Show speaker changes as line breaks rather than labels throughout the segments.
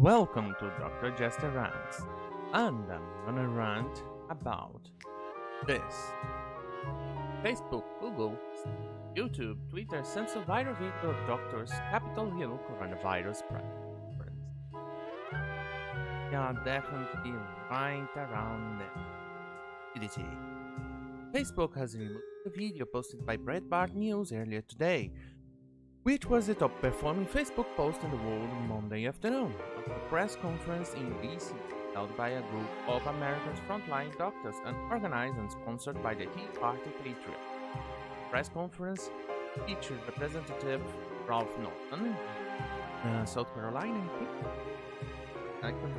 Welcome to Dr. Jester Rants, and I'm gonna rant about this. Facebook, Google, YouTube, Twitter censor viral video of doctors Capitol Hill coronavirus press conference. Yeah, definitely right around there. CDC. Facebook has removed the video posted by Breitbart News earlier today, which was the top performing Facebook post in the world on Monday afternoon, at a press conference in DC held by a group of America's frontline doctors and organized and sponsored by the Tea Party Patriot. The press conference featured Representative Ralph Norton, South Carolina, I think,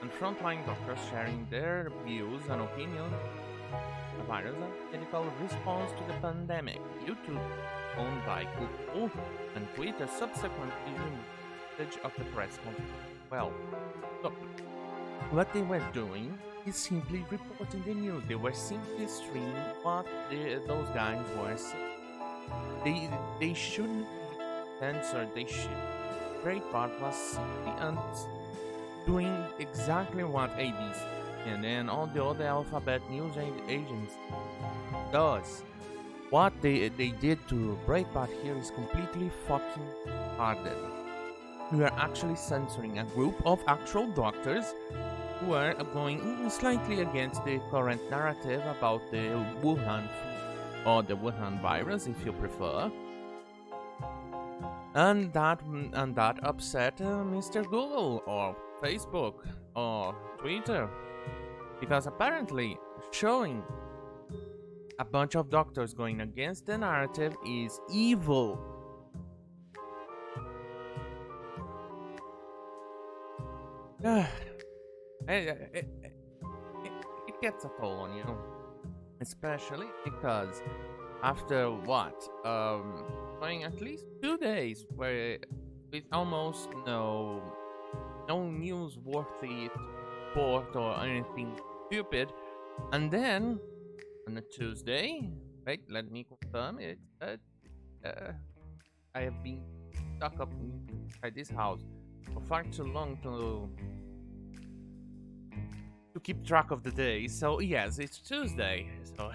and frontline doctors sharing their views and opinions on the virus and medical response to the pandemic. YouTube, owned by Google, and Twitter subsequently removed footage of the press conference. Well, look, what they were doing is simply reporting the news. They were simply streaming what those guys were saying. They shouldn't be censored. They should. Breitbart was simply doing exactly what ABC and then all the other alphabet news agents does. What they did to Breitbart here is completely fucking retarded. We are actually censoring a group of actual doctors who are going slightly against the current narrative about the Wuhan flu, or the Wuhan virus, if you prefer. And that upset Mr. Google or Facebook or Twitter, because apparently showing a bunch of doctors going against the narrative is evil. It gets a toll on you, especially because after going at least 2 days where with almost no newsworthy report or anything stupid, and then on a Tuesday, right? Let me confirm it. I have been stuck up inside this house for far too long to keep track of the day. So yes, it's Tuesday. So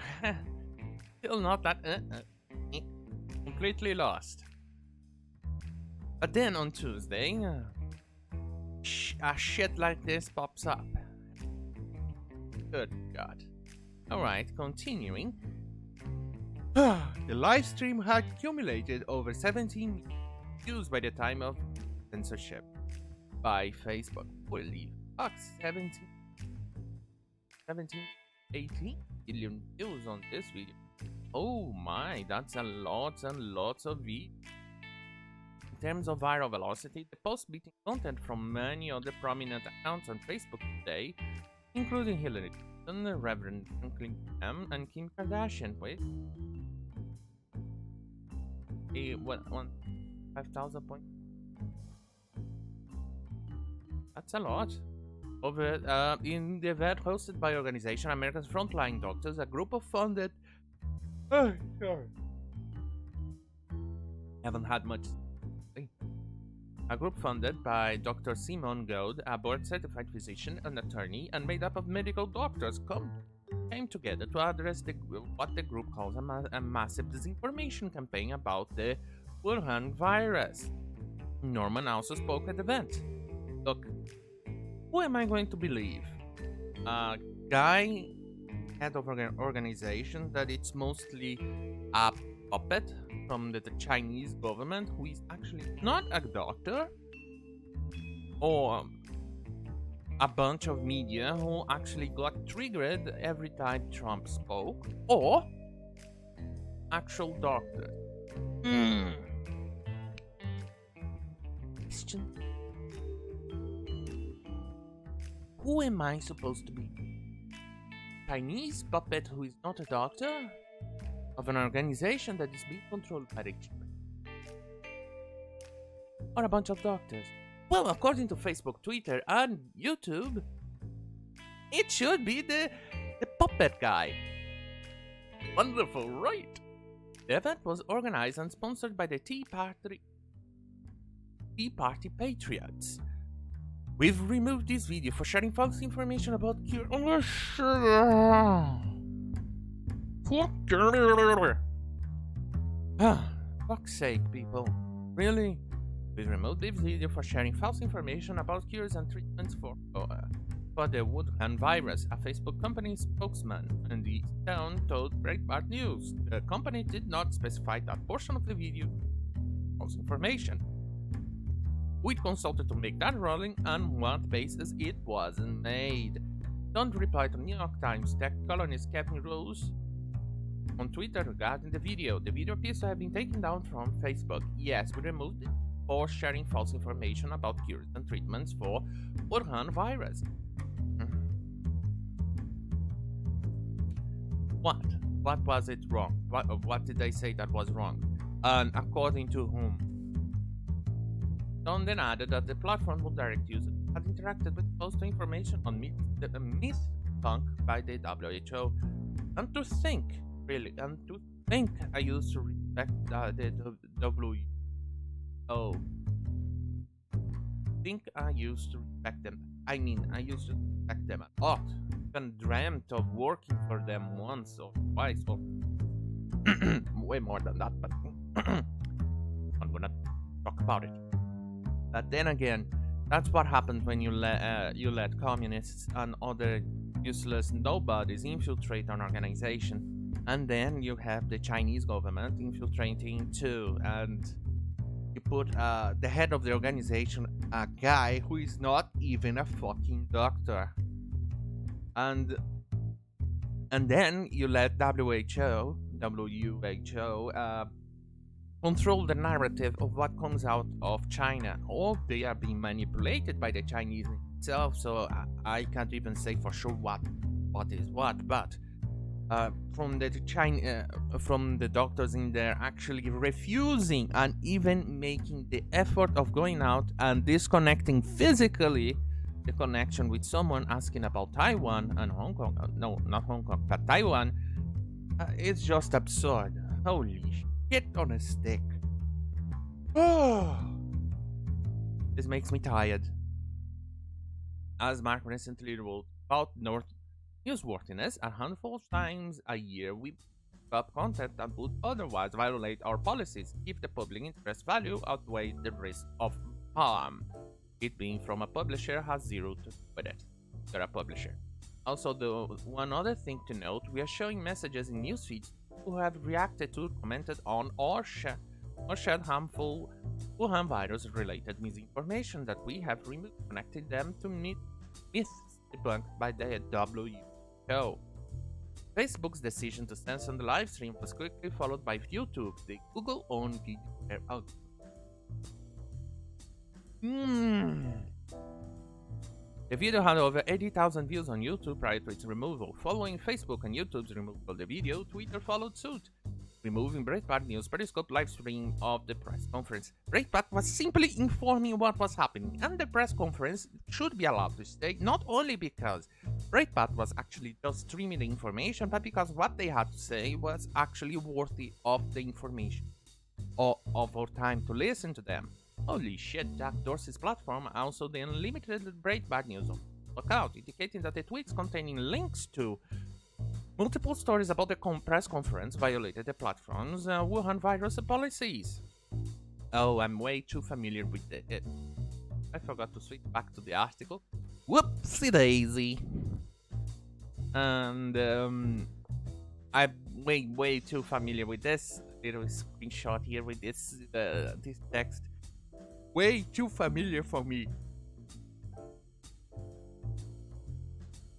still not that completely lost. But then on Tuesday, a shit like this pops up. Good God. Alright, continuing. The live stream had accumulated over 17 views by the time of censorship by Facebook. Holy fuck, 18 billion views on this video. Oh my, that's a lot and lots of views. In terms of viral velocity, the post beating content from many other prominent accounts on Facebook today, including Hillary Clinton, Reverend Franklin Graham, and Kim Kardashian. Wait, 5,000 points. That's a lot. Over in the event hosted by organization America's Frontline Doctors, a group of funded. Oh, sorry. Haven't had much. A group funded by Dr. Simon Goad, a board-certified physician and attorney, and made up of medical doctors, came together to address what the group calls a massive disinformation campaign about the Wuhan virus. Norman also spoke at the event. Look, who am I going to believe? A guy, head of an organization that it's mostly a puppet from the Chinese government, who is actually not a doctor, or a bunch of media who actually got triggered every time Trump spoke, or actual doctors. Question: who am I supposed to be? Chinese puppet who is not a doctor? Of an organization that is being controlled by the chip? Or a bunch of doctors? Well, according to Facebook, Twitter, and YouTube, it should be the puppet guy. Wonderful, right? The event was organized and sponsored by the Tea Party Patriots, We've removed this video for sharing false information about cure. Fuck's sake, people. Really? We removed this video for sharing false information about cures and treatments for the Wuhan virus, a Facebook company spokesman and the town told Breitbart News. The company did not specify that portion of the video false information. We consulted to make that ruling on what basis it wasn't made. Don't reply to New York Times tech columnist Kevin Rose on Twitter regarding the video. The video appears to have been taken down from Facebook. Yes, we removed it for sharing false information about cures and treatments for Wuhan virus. What was it wrong? What did they say that was wrong? And according to whom? Don then added that the platform would direct users had interacted with post information on myth debunked by the WHO. And to think I used to respect the WHO. Think I used to respect them. I mean, I used to respect them a lot. Even dreamt of working for them once or twice or way more than that, but I'm gonna talk about it. But then again, that's what happens when you let communists and other useless nobodies infiltrate an organization, and then you have the Chinese government infiltrating too, and you put the head of the organization, a guy who is not even a fucking doctor, and then you let WHO control the narrative of what comes out of China. Or they are being manipulated by the Chinese itself, so I can't even say for sure what is what, but from the doctors in there actually refusing and even making the effort of going out and disconnecting physically the connection with someone asking about Taiwan and Hong Kong. No, not Hong Kong, but Taiwan. It's just absurd. Holy shit on a stick. Oh, this makes me tired. As Mark recently wrote about newsworthiness, a handful of times a year we pick up content that would otherwise violate our policies if the public interest value outweighs the risk of harm. It being from a publisher has zero to do with it. They're a publisher. Also, the one other thing to note, we are showing messages in newsfeeds who have reacted to, commented on, or shared harmful Wuhan virus related misinformation that we have removed, connecting them to myths debunked by the WHO. Facebook's decision to censor the live stream was quickly followed by YouTube, the Google-owned video share algorithm. The video had over 80,000 views on YouTube prior to its removal. Following Facebook and YouTube's removal of the video, Twitter followed suit, removing Breitbart News' Periscope live stream of the press conference. Breitbart was simply informing what was happening, and the press conference should be allowed to stay, not only because Breitbart was actually just streaming the information, but because what they had to say was actually worthy of the information, or of our time to listen to them. Holy shit, Jack Dorsey's platform also then limited Breitbart News on Lookout, indicating that the tweets containing links to multiple stories about the press conference violated the platform's Wuhan virus policies. Oh, I'm way too familiar with it. I forgot to switch back to the article. Whoopsie daisy. And I'm way too familiar with this little screenshot here with this text. Way too familiar for me.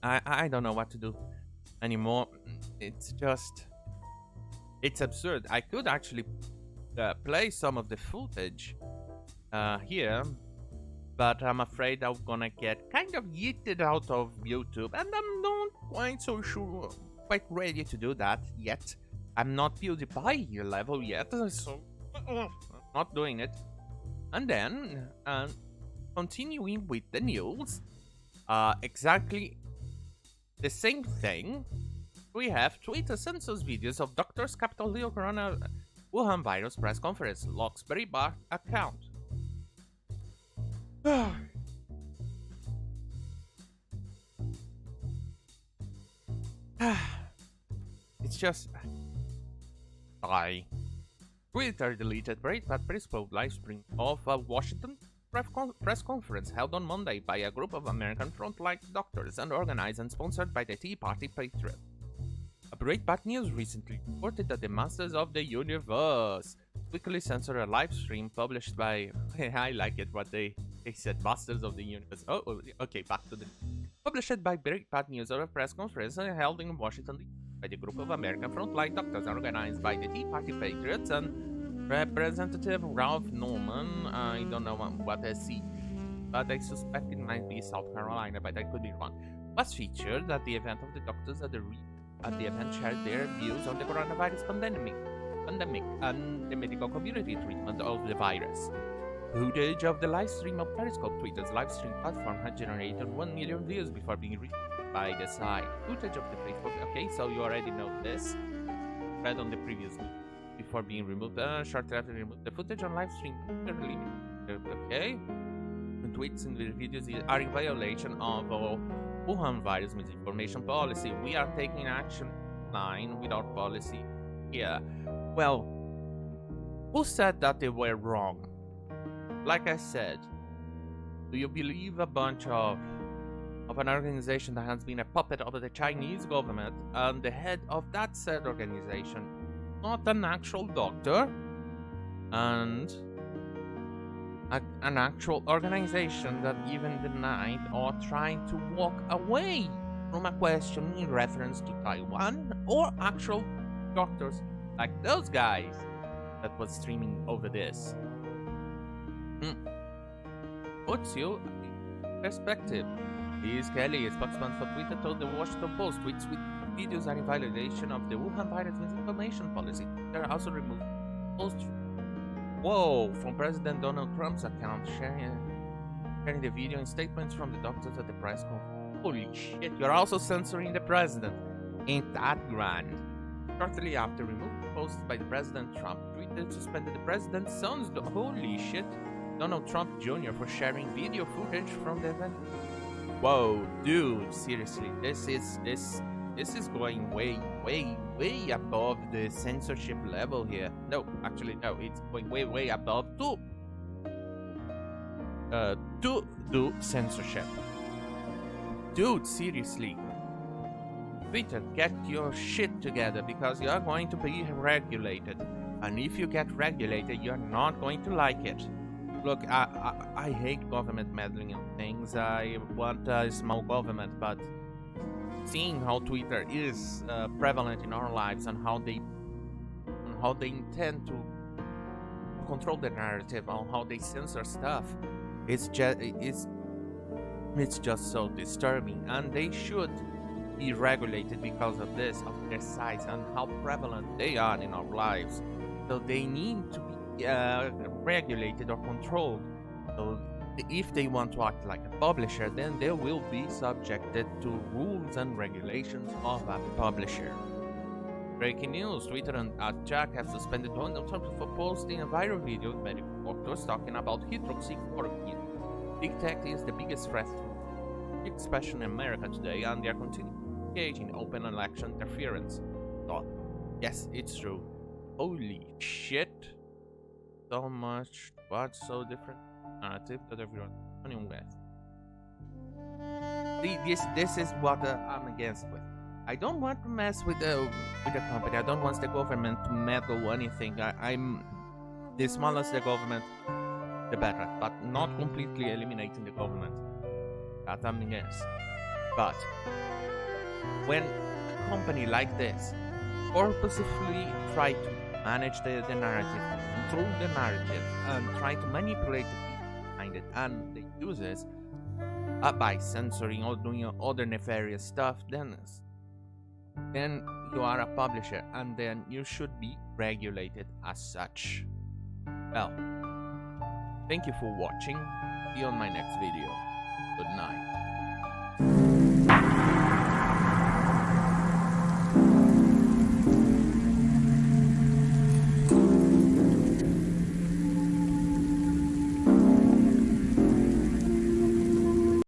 I don't know what to do anymore. It's absurd. I could actually play some of the footage here, but I'm afraid I'm gonna get kind of yeeted out of YouTube, and I'm not quite ready to do that yet. I'm not PewDiePie level yet, so I'm not doing it. And then, continuing with the news, exactly the same thing. We have Twitter censors videos of doctors Capital Hill Corona Wuhan virus press conference, locks Breitbart account. It's just... Twitter deleted Breitbart Periscope live stream of a Washington press conference held on Monday by a group of American frontline doctors and organized and sponsored by the Tea Party Patriot. A Breitbart News recently reported that the Masters of the Universe quickly censored a live stream published by... I like it what they said, Masters of the Universe. Oh, okay, back to the... Published by Breitbart News of a press conference held in Washington by the group of American frontline doctors organized by the Tea Party Patriots and Representative Ralph Norman. I don't know what I see, but I suspect it might be South Carolina, but I could be wrong. Was featured at the event of the doctors at the event shared their views on the coronavirus pandemic and the medical community treatment of the virus. Footage of the live stream of Periscope, Twitter's live stream platform, had generated 1 million views before being removed by the site. Footage of the Facebook. Okay, so you already know this. Read on the previous week. Before being removed, shortly after removed, the footage on live stream. Okay. The tweets and the videos are in violation of Wuhan virus misinformation policy. We are taking action in line with our policy here. Well, who said that they were wrong? Like I said, do you believe a bunch of an organization that has been a puppet of the Chinese government and the head of that said organization, not an actual doctor, and an actual organization that even denied or tried to walk away from a question in reference to Taiwan, or actual doctors like those guys that was streaming over this? Puts you in perspective. Liz Kelly, a spokesman for Twitter, told the Washington Post tweets with videos are in violation of the Wuhan virus misinformation policy. Twitter also removed posts from President Donald Trump's account, sharing the video and statements from the doctors at the press conference. Holy shit, you're also censoring the president. Ain't that grand? Shortly after removing posts by the President, Trump tweeted suspended the president's son's holy shit, Donald Trump Jr. for sharing video footage from the event. Whoa, dude, seriously, this is going way above the censorship level here. No, actually, no, it's going way above to do censorship. Dude, seriously. Twitter, get your shit together because you are going to be regulated. And if you get regulated, you're not going to like it. Look, I hate government meddling on things. I want a small government, but seeing how Twitter is prevalent in our lives and how they intend to control the narrative, on how they censor stuff, it's just so disturbing, and they should be regulated because of this, of their size and how prevalent they are in our lives. So they need to be regulated or controlled. So if they want to act like a publisher, then they will be subjected to rules and regulations of a publisher. Breaking news: Twitter and Jack have suspended Donald Trump for posting a viral video of medical doctors talking about hydroxychloroquine. Big tech is the biggest threat to expression in America today, and they are continuing to engage in open election interference. So, yes, it's true. Holy shit. So much, but so different narrative that everyone is running with. See, this is what I'm against with. I don't want to mess with the company. I don't want the government to meddle anything. I'm the smallest the government, the better, but not completely eliminating the government. That I'm against. But when a company like this purposefully try to manage the narrative, control the narrative, and try to manipulate the people behind it, and they use this by censoring or doing other nefarious stuff, then you are a publisher, and then you should be regulated as such. Well, thank you for watching. See you on my next video. Good night.